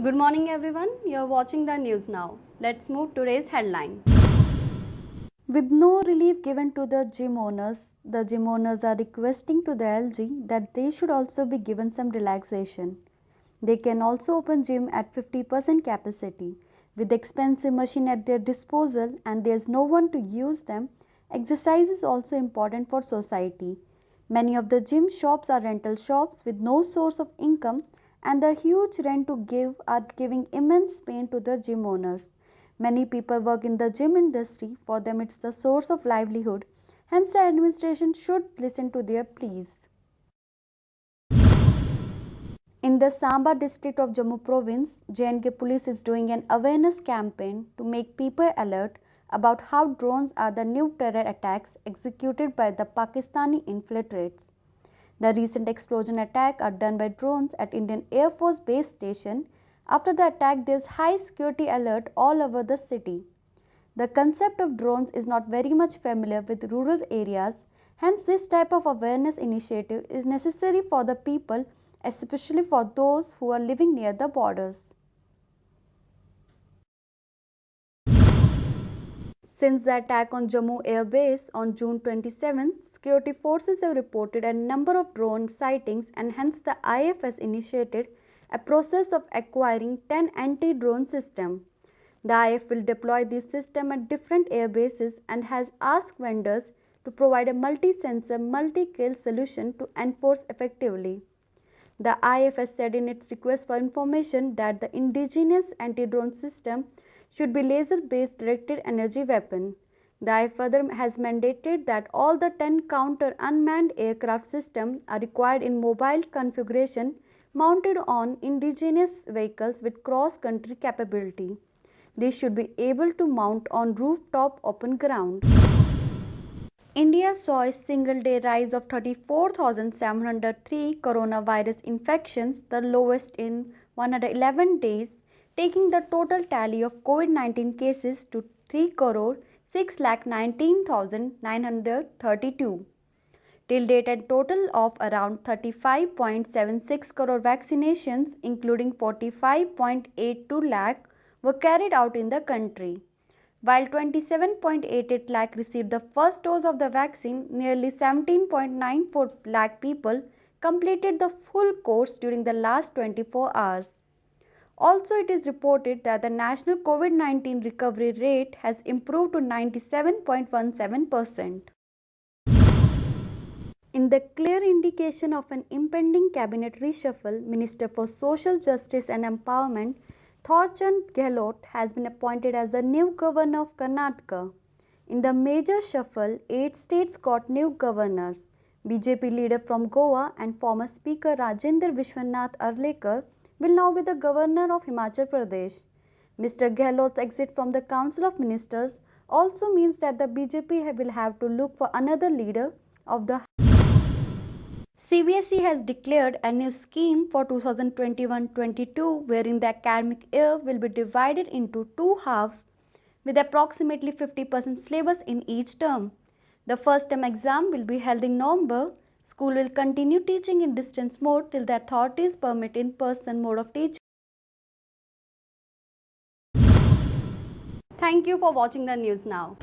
Good morning everyone, you're watching the news now. Let's move to today's headline. With no relief given to the gym owners are requesting to the LG that they should also be given some relaxation. They can also open gym at 50% capacity. With expensive machine at their disposal and there's no one to use them, exercise is also important for society. Many of the gym shops are rental shops with no source of income and the huge rent to give are giving immense pain to the gym owners. Many people work in the gym industry, for them it's the source of livelihood, hence the administration should listen to their pleas. In the Samba district of Jammu province, J&K police is doing an awareness campaign to make people alert about how drones are the new terror attacks executed by the Pakistani infiltrates. The recent explosion attack are done by drones at Indian Air Force Base Station. After the attack, there is high security alert all over the city. The concept of drones is not very much familiar with rural areas, hence this type of awareness initiative is necessary for the people, especially for those who are living near the borders. Since the attack on Jammu Air Base on June 27, security forces have reported a number of drone sightings and hence the IF has initiated a process of acquiring 10 anti-drone systems. The IF will deploy this system at different air bases and has asked vendors to provide a multi-sensor, multi-kill solution to enforce effectively. The IF has said in its request for information that the indigenous anti-drone system should be laser-based directed energy weapon. The IF further has mandated that all the 10 counter unmanned aircraft systems are required in mobile configuration mounted on indigenous vehicles with cross-country capability. They should be able to mount on rooftop open ground. India saw a single day rise of 34,703 coronavirus infections, the lowest in 111 days, taking the total tally of COVID-19 cases to 3 crore 6,19,932. Till date, a total of around 35.76 crore vaccinations, including 45.82 lakh, were carried out in the country. While 27.88 lakh received the first dose of the vaccine, nearly 17.94 lakh people completed the full course during the last 24 hours. Also, it is reported that the national COVID-19 recovery rate has improved to 97.17%. In the clear indication of an impending cabinet reshuffle, Minister for Social Justice and Empowerment Thorchand Gehlot has been appointed as the new governor of Karnataka. In the major shuffle, 8 states got new governors. BJP leader from Goa and former Speaker Rajendra Vishwanath Arlekar will now be the governor of Himachal Pradesh. Mr. Gehlot's exit from the Council of Ministers also means that the BJP will have to look for another leader of the CBSE has declared a new scheme for 2021-22 wherein the academic year will be divided into two halves with approximately 50% syllabus in each term. The first term exam will be held in November. School will continue teaching in distance mode till the authorities permit in-person mode of teaching. Thank you for watching the news now.